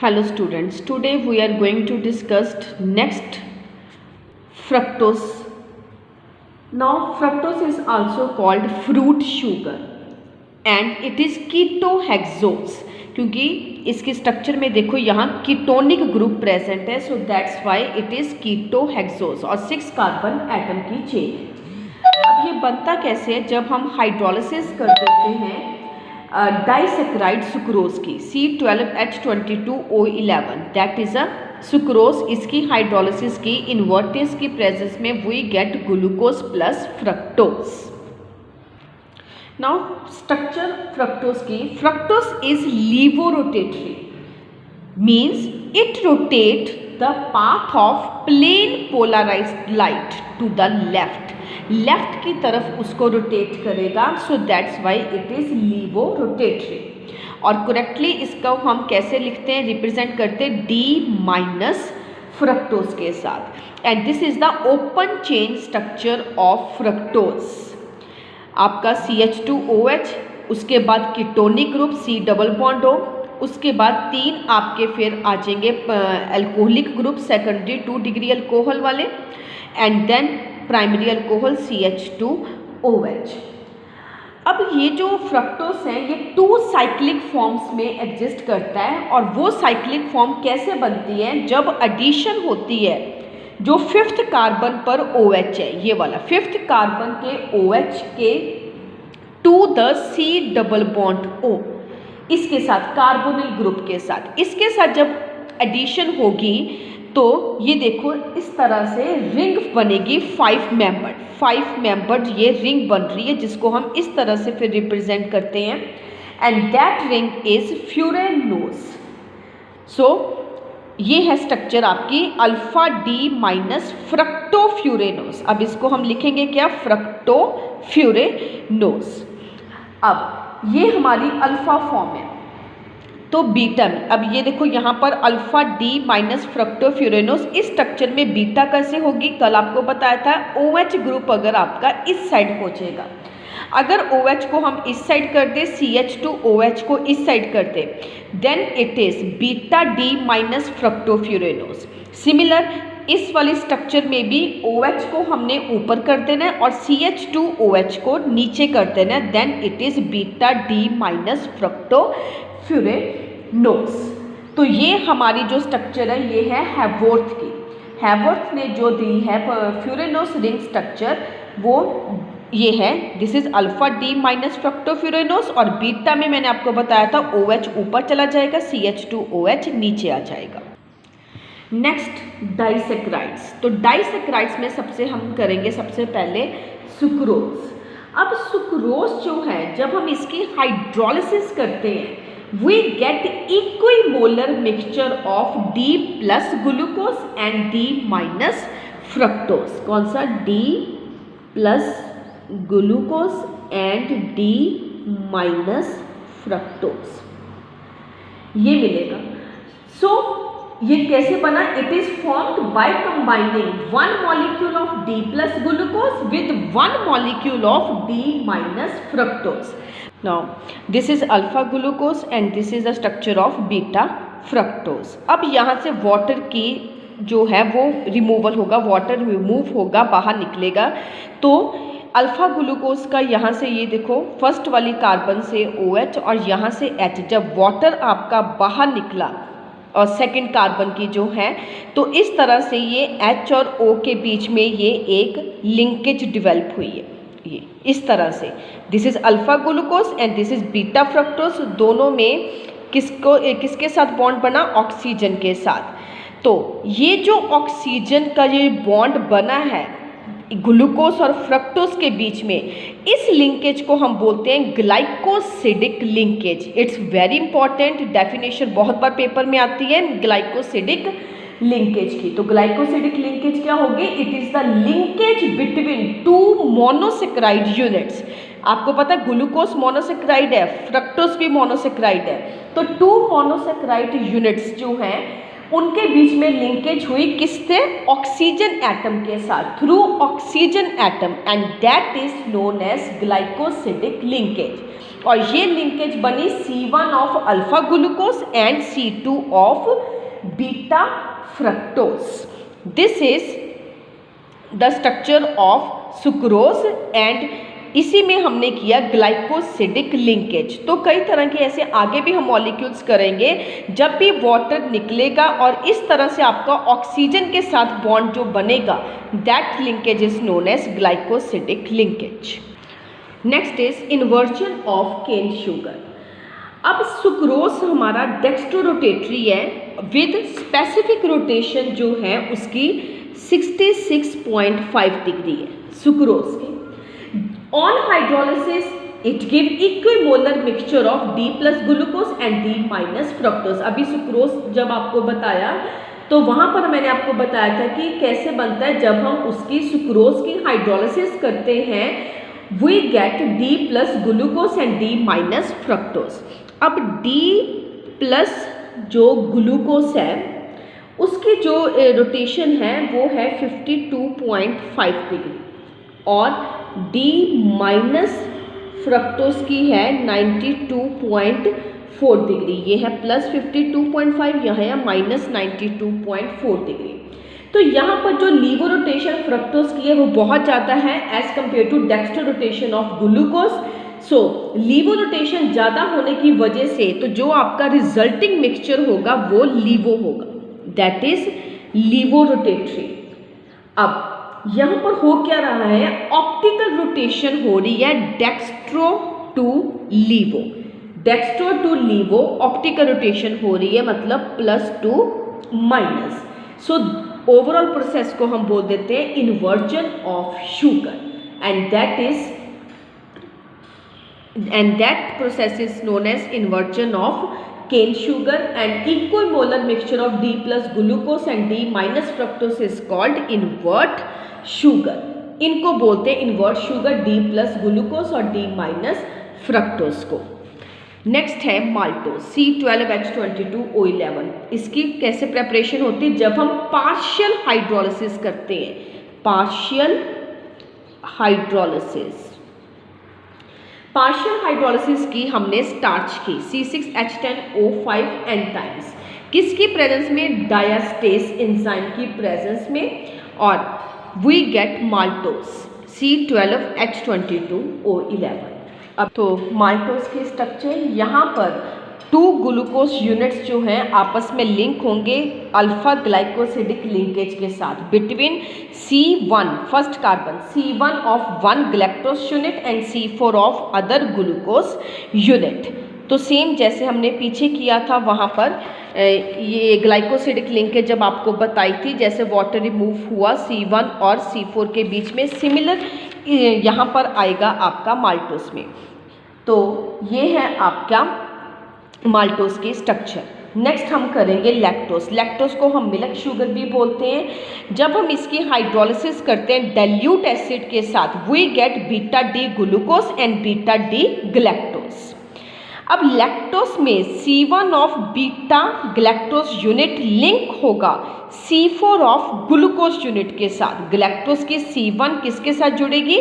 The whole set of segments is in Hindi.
Hello students, today we are going to discuss next fructose. Now fructose is also called fruit sugar and it is ketohexose क्योंकि इसके स्ट्रक्चर में देखो यहाँ कीटोनिक ग्रुप प्रेजेंट है, so that's why it is ketohexose और 6 कार्बन एटम की चेन। अब ये बनता कैसे है? जब हम हाइड्रोलिसिस कर देते हैं डाइसेक्राइड सुक्रोज की C12H22O11 that is a sucrose, इसकी हाइड्रोलिसिस की इन्वर्टेज की प्रेजेंस में we get glucose plus fructose. Now structure fructose की, fructose is laevorotatory means it rotate the path of plane polarised light to the left की तरफ उसको रोटेट करेगा, so that's why it is laevo rotatory. और करेक्टली इसका हम कैसे लिखते हैं, रिप्रेजेंट करते हैं D माइनस फ्रक्टोज के साथ, and this is the open chain structure of fructose. आपका CH2OH, उसके बाद ketonic group C double bond O, उसके बाद 3 आपके फिर आ जाएंगे alcoholic group secondary 2 degree alcohol वाले, and then primary alcohol CH2OH। अब ये जो फ्रक्टोज है ये 2 साइक्लिक फॉर्म्स में एग्जिस्ट करता है, और वो साइक्लिक फॉर्म कैसे बनती है? जब एडिशन होती है जो 5th कार्बन पर OH है, ये वाला 5th कार्बन के OH के to the C double bond O, इसके साथ कार्बोनिल ग्रुप के साथ, इसके साथ जब एडिशन होगी तो ये देखो इस तरह से रिंग बनेगी 5 मेंबर्ड ये रिंग बन रही है, जिसको हम इस तरह से फिर रिप्रेजेंट करते हैं, एंड दैट रिंग इज फ्यूरेनोज। सो ये है स्ट्रक्चर आपकी अल्फा D माइनस फ्रक्टोफ्यूरेनोज। अब इसको हम लिखेंगे क्या? फ्रक्टोफ्यूरेनोज। अब ये हमारी अल्फा फॉर्म है, तो बीटा में अब ये देखो यहाँ पर अल्फा D माइनस फ्रक्टोफ्यूरेनोज, इस स्ट्रक्चर में बीटा कैसे होगी? कल आपको बताया था OH ग्रुप अगर आपका इस साइड पहुँचेगा, अगर OH को हम इस साइड कर दे, CH2OH को इस साइड कर दे, then it is beta D minus fructofuranose. Similar इस वाले स्ट्रक्चर में भी OH को हमने ऊपर कर देना है और CH2OH को नीचे कर देना है, then it is beta D minus fructofuranose. तो ये हमारी जो स्ट्रक्चर है ये है हैवॉर्थ की। हैवॉर्थ ने जो दी है फ्यूरेनोज रिंग स्ट्रक्चर वो ये है, this is alpha D minus fructofuranose, और बीटा में मैंने आपको बताया था OH ऊपर चला जाएगा, CH2OH नीचे आ जाएगा। नेक्स्ट डाइसेक्राइड्स, तो डाइसेक्राइड्स में सबसे हम करेंगे सबसे पहले सुक्रोज। अब सुक्रोज जो है जब हम इसकी हाइड्रोलिसिस करते हैं we get equimolar mixture of D plus glucose and D minus fructose। कौन सा? D plus glucose and D minus fructose ये मिलेगा। सो ये कैसे बना? It is formed by combining 1 molecule of D plus glucose with 1 molecule of D minus fructose। Now this is alpha glucose and this is the structure of beta fructose। अब यहाँ से वाटर की जो है वो रिमूवल होगा, वाटर रिमूव होगा, बाहर निकलेगा, तो अल्फा ग्लूकोज का यहाँ से ये देखो फर्स्ट वाली कार्बन से OH और यहाँ से H, जब वाटर आपका बाहर निकला और सेकंड कार्बन की जो है, तो इस तरह से ये H और O के बीच में ये एक लिंकेज डेवलप हुई है, ये इस तरह से। This is alpha glucose and this is beta fructose. दोनों में किसके साथ बॉन्ड बना? ऑक्सीजन के साथ। तो ये जो ऑक्सीजन का ये बॉन्ड बना है ग्लूकोज और फ्रक्टोज के बीच में, इस लिंकेज को हम बोलते हैं glycosidic linkage. It's very important, definition बहुत बार पेपर में आती है ग्लाइकोसिडिक लिंकेज की। तो ग्लाइकोसिडिक लिंकेज क्या होगी? It is the linkage between 2 monosaccharide units. आपको पता है ग्लूकोज मोनोसेक्राइड है, फ्रक्टोज भी मोनोसेक्राइड है, तो 2 मोनोसेक्राइड यूनिट्स जो हैं उनके बीच में लिंकेज हुई किससे? ऑक्सीजन एटम के साथ, through oxygen atom, and that is known as glycosidic linkage. और ये लिंकेज बनी C1 of alpha glucose and C2 of beta fructose. This is the structure of sucrose and इसी में हमने किया ग्लाइकोसिडिक लिंकेज। तो कई तरह के ऐसे आगे भी हम मॉलिक्यूल्स करेंगे। जब भी वाटर निकलेगा और इस तरह से आपका ऑक्सीजन के साथ बॉन्ड जो बनेगा, that linkage is known as glycosidic linkage. Next is inversion of cane sugar. अब सुक्रोज हमारा डेक्स्ट्रोरोटेटरी है विद स्पेसिफिक रोटेशन जो है उसकी 66.5 डिग्री है सुक्रोज की। On hydrolysis, it give equimolar mixture of D plus glucose and D minus fructose। अभी सुक्रोज जब आपको बताया तो वहाँ पर मैंने आपको बताया था कि कैसे बनता है। जब हम उसकी सुक्रोज की हाइड्रोलिसिस करते हैं, we get D plus glucose and D minus fructose। अब D plus जो ग्लूकोज है उसकी जो रोटेशन है वो है 52.5 डिग्री और D माइनस फ्रक्टोज की है 92.4 डिग्री। ये है प्लस 52.5, यह है माइनस 92.4 डिग्री। तो यहाँ पर जो लीवो रोटेशन फ्रक्टोज की है वो बहुत ज़्यादा है as compare to dextro rotation of glucose. So levo rotation ज़्यादा होने की वजह से तो जो आपका रिजल्टिंग मिक्सचर होगा वो लीवो होगा, दैट इज लीवो रोटेटरी। अब यहाँ पर हो क्या रहा है, ऑप्टिकल रोटेशन हो रही है dextro to laevo. Dextro to laevo optical rotation हो रही है, मतलब plus to minus. So overall process को हम बोल देते हैं inversion of sugar and that process is known as inversion of cane sugar and equimolar mixture of D plus glucose and D minus fructose is called invert sugar। इनको बोलते हैं invert sugar, D plus glucose और D minus fructose को। नेक्स्ट है माल्टोज C12H22O11। इसकी कैसे प्रेपरेशन होती है, जब हम पार्शियल हाइड्रोलिसिस करते हैं। पार्शियल हाइड्रोलिसिस की हमने स्टार्च की C6H10O5 एंजाइम्स किसकी प्रेजेंस में, डायस्टेस एंजाइम की प्रेजेंस में, और वी गेट माल्टोज C12H22O11। अब तो माल्टोज की स्ट्रक्चर, यहाँ पर 2 ग्लूकोज यूनिट्स जो हैं आपस में लिंक होंगे अल्फा ग्लाइकोसिडिक लिंकेज के साथ between C1 first carbon C1 of 1 galactose unit and C4 of other glucose unit. तो सेम जैसे हमने पीछे किया था वहाँ पर ये ग्लाइकोसिडिक लिंकेज जब आपको बताई थी, जैसे वाटर रिमूव हुआ C1 और C4 के बीच में, सिमिलर यहाँ पर आएगा आपका माल्टोज में। तो ये है आपका माल्टोज की स्ट्रक्चर। नेक्स्ट हम करेंगे लैक्टोज। लैक्टोज को हम मिल्क शुगर भी बोलते हैं। जब हम इसकी हाइड्रोलिसिस करते हैं डाइल्यूट एसिड के साथ, we get beta D glucose and beta D galactose. अब लैक्टोज में C1 of beta galactose unit link होगा C4 ऑफ ग्लूकोज यूनिट के साथ। ग्लैक्टोज की C1 किसके साथ जुड़ेगी,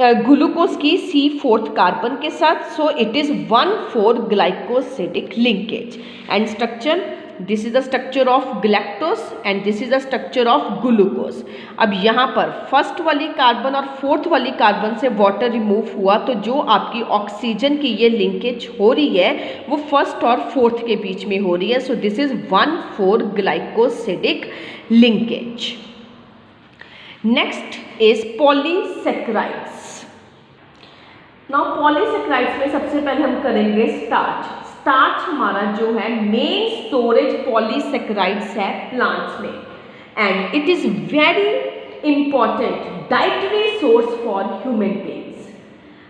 ग्लूकोज की C4 कार्बन के साथ। So it is 1,4 glycosidic linkage and structure, this is the structure of galactose and this is the structure of glucose. अब यहाँ पर फर्स्ट वाली कार्बन और फोर्थ वाली कार्बन से वाटर रिमूव हुआ, तो जो आपकी ऑक्सीजन की ये लिंकेज हो रही है वो फर्स्ट और फोर्थ के बीच में हो रही है। So this is 1,4 glycosidic linkage. Next is polysaccharides. Now polysaccharides में सबसे पहले हम करेंगे स्टार्च। स्टार्च हमारा जो है मेन स्टोरेज पॉलीसेक्राइड्स है प्लांट्स में and it is very important dietary source for human beings.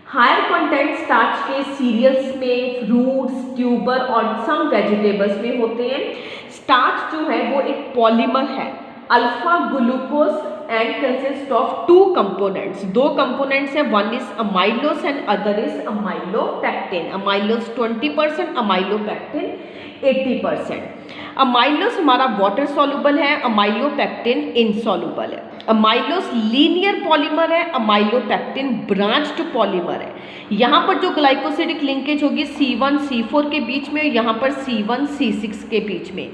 Higher content starch के सीरियल्स में, फ्रूट्स, ट्यूबर और सम वेजिटेबल्स में होते हैं। स्टार्च जो है वो एक पॉलीमर है, alpha glucose and consist of 2 components। 2 components है, one is amylose and other is amylopectin। amylose 20%, amylopectin 80%। amylose हमारा वाटर soluble है, amylopectin insoluble है। अमाइलोस लीनियर पॉलीमर है, अमाइलोपेक्टिन ब्रांच्ड पॉलीमर है। यहाँ पर जो ग्लाइकोसिडिक लिंकेज होगी C1 C4 के बीच में, यहाँ पर C1 C6 के बीच में।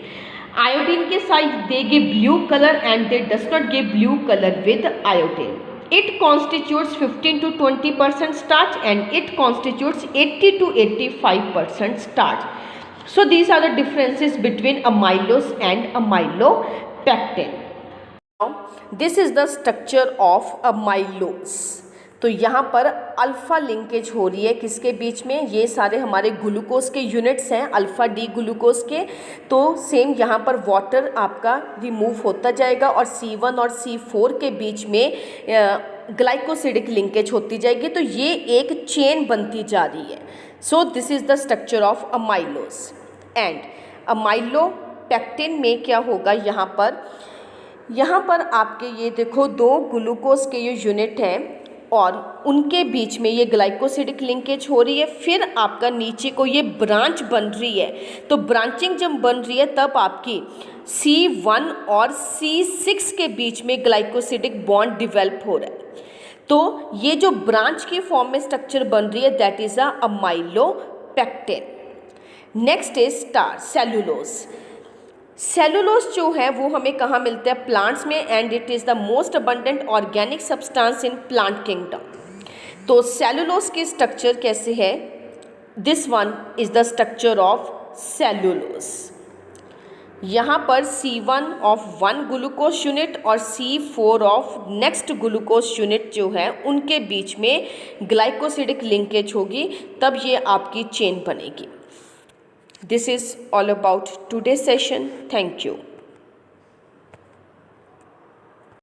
आयोडीन के side they give blue colour and they does not give blue colour with iodine. It constitutes 15 to 20% starch and it constitutes 80 to 85% starch. So these are the differences between amylose and amylopectin. Now this is the structure of amylose. तो यहाँ पर अल्फ़ा लिंकेज हो रही है किसके बीच में, ये सारे हमारे ग्लूकोज के यूनिट्स हैं, अल्फ़ा डी ग्लूकोज के। तो सेम यहाँ पर वाटर आपका रिमूव होता जाएगा और C1 और C4 के बीच में ग्लाइकोसिडिक लिंकेज होती जाएगी। तो ये एक चेन बनती जा रही है। So this is the structure of amylose. And amylopectin में क्या होगा, यहाँ पर आपके ये देखो दो ग्लूकोज के ये यूनिट हैं और उनके बीच में ये ग्लाइकोसिडिक लिंकेज हो रही है। फिर आपका नीचे को ये ब्रांच बन रही है। तो ब्रांचिंग जब बन रही है तब आपकी C1 और C6 के बीच में ग्लाइकोसिडिक बॉन्ड डिवेल्प हो रहा है। तो ये जो ब्रांच की फॉर्म में स्ट्रक्चर बन रही है that is a amylopectin. Next is star cellulose. Cellulose जो है वो हमें कहाँ मिलते हैं, प्लांट्स में, and it is the most abundant organic substance in plant kingdom. तो सेलुलोज की स्ट्रक्चर कैसे है, this one is the structure of cellulose. यहाँ पर C1 of one glucose unit और C4 of next glucose unit जो है उनके बीच में ग्लाइकोसिडिक लिंकेज होगी, तब ये आपकी चेन बनेगी। This is all about today's session. Thank you.